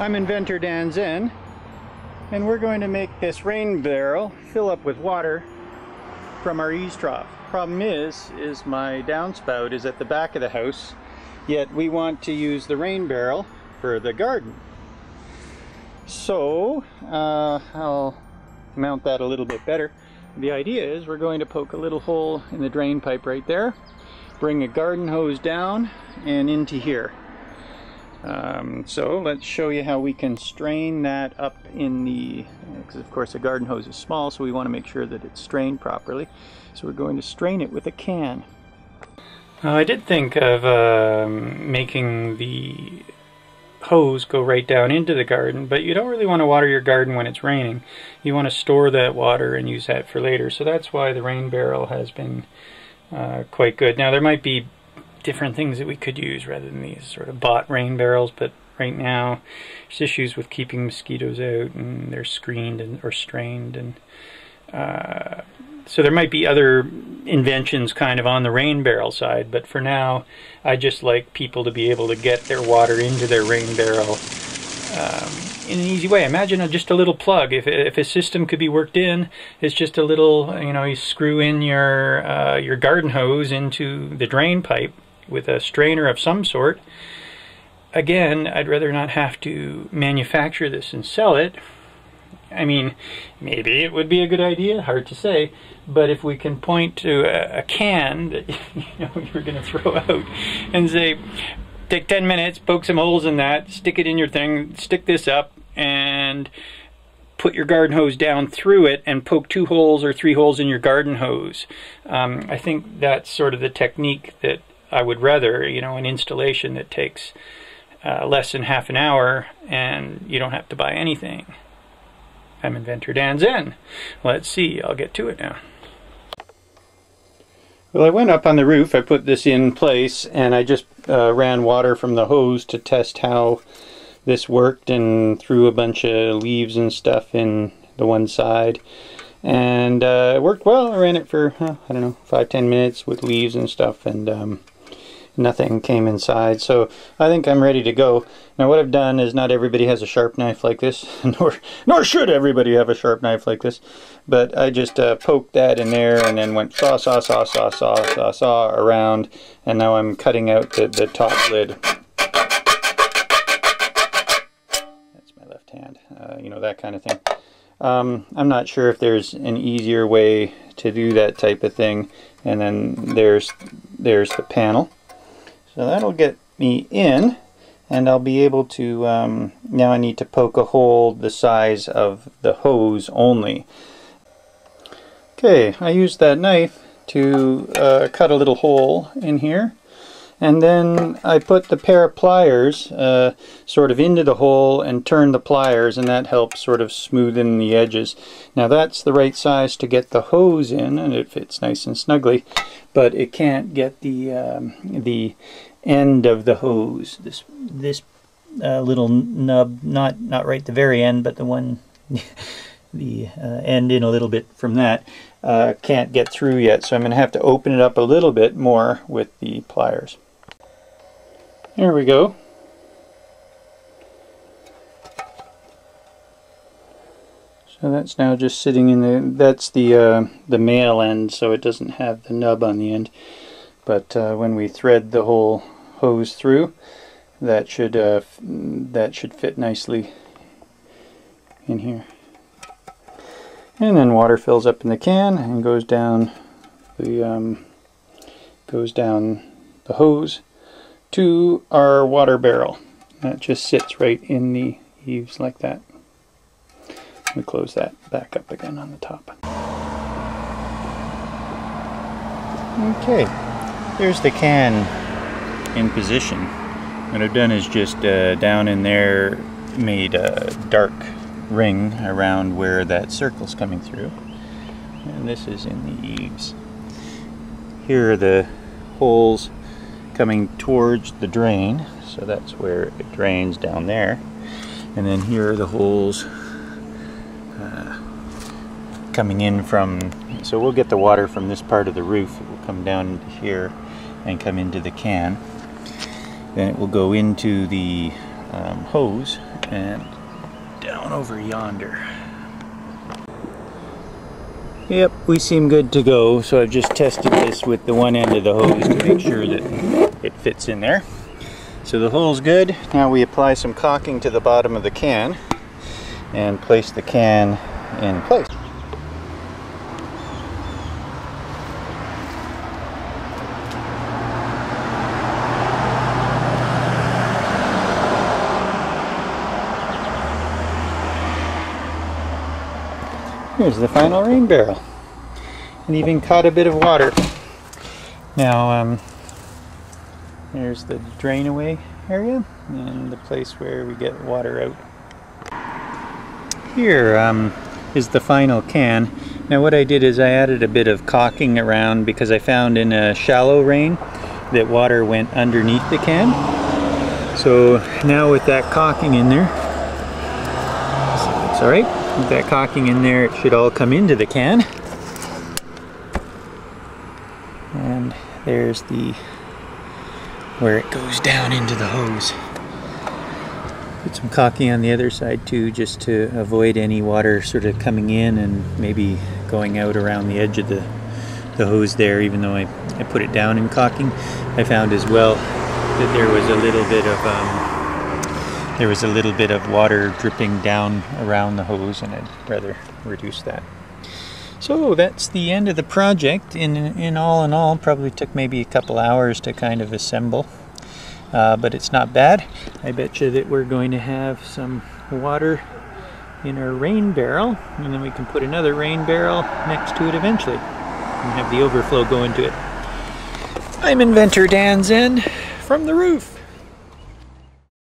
I'm inventor Dan Zen, and we're going to make this rain barrel fill up with water from our eaves trough. Problem is my downspout is at the back of the house, yet we want to use the rain barrel for the garden. So I'll mount that a little bit better. The idea is we're going to poke a little hole in the drain pipe right there, bring a garden hose down and into here. So let's show you how we can strain that up in the, because of course a garden hose is small, so we want to make sure that it's strained properly. So we're going to strain it with a can. I did think of making the hose go right down into the garden, but you don't really want to water your garden when it's raining. You want to store that water and use that for later. So that's why the rain barrel has been quite good. Now there might be different things that we could use rather than these sort of bought rain barrels, but right now there's issues with keeping mosquitoes out, and they're screened or strained, and so there might be other inventions kind of on the rain barrel side, but for now I just like people to be able to get their water into their rain barrel in an easy way. Imagine just a little plug. If a system could be worked in, it's just a little, you screw in your garden hose into the drain pipe with a strainer of some sort. Again, I'd rather not have to manufacture this and sell it. I mean, maybe it would be a good idea, hard to say, but if we can point to a can that you're going to throw out and say, take 10 minutes, poke some holes in that, stick it in your thing, stick this up, and put your garden hose down through it and poke 2 holes or 3 holes in your garden hose. I think that's sort of the technique that I would rather, an installation that takes less than half an hour and you don't have to buy anything. I'm inventor Dan Zen. Let's see, I'll get to it now. Well, I went up on the roof, I put this in place, and I just ran water from the hose to test how this worked, and threw a bunch of leaves and stuff in the one side. And it worked well. I ran it for, I don't know, 5-10 minutes with leaves and stuff, and nothing came inside. So I think I'm ready to go. Now what I've done is, not everybody has a sharp knife like this, nor should everybody have a sharp knife like this, but I just poked that in there and then went saw around, and now I'm cutting out the top lid. That's my left hand, that kind of thing. I'm not sure if there's an easier way to do that type of thing. And then there's the panel. So that'll get me in, and I'll be able to, now I need to poke a hole the size of the hose only. Okay, I used that knife to cut a little hole in here, and then I put the pair of pliers sort of into the hole and turn the pliers, and that helps sort of smoothen the edges. Now that's the right size to get the hose in, and it fits nice and snugly, but it can't get the end of the hose, this little nub, not right at the very end, but the one the end in a little bit from that, can't get through yet, so I'm going to have to open it up a little bit more with the pliers. There we go. So that's now just sitting in that's the male end, so it doesn't have the nub on the end. But when we thread the whole hose through, that should fit nicely in here. And then water fills up in the can and goes down the hose to our water barrel. That just sits right in the eaves like that. We close that back up again on the top. Okay, there's the can in position. What I've done is just down in there made a dark ring around where that circle's coming through, and this is in the eaves. Here are the holes coming towards the drain, so that's where it drains down there, and then here are the holes coming in from, so we'll get the water from this part of the roof. It will come down into here and come into the can. Then it will go into the hose and down over yonder. Yep, we seem good to go, so I've just tested this with the one end of the hose to make sure that it fits in there. So the hole's good. Now we apply some caulking to the bottom of the can and place the can in place. Here's the final rain barrel. And even caught a bit of water. Now, there's the drain away area and the place where we get water out. Here is the final can. Now what I did is I added a bit of caulking around because I found in a shallow rain that water went underneath the can. So now with that caulking in there, it's alright. With that caulking in there, it should all come into the can. And there's the where it goes down into the hose. Put some caulking on the other side too, just to avoid any water sort of coming in and maybe going out around the edge of the hose there, even though I put it down in caulking. I found as well that there was a little bit of water dripping down around the hose, and I'd rather reduce that. So that's the end of the project. In all, probably took maybe a couple hours to kind of assemble, but it's not bad. I bet you that we're going to have some water in our rain barrel, and then we can put another rain barrel next to it eventually and have the overflow go into it. I'm Inventor Dan Zen from the roof.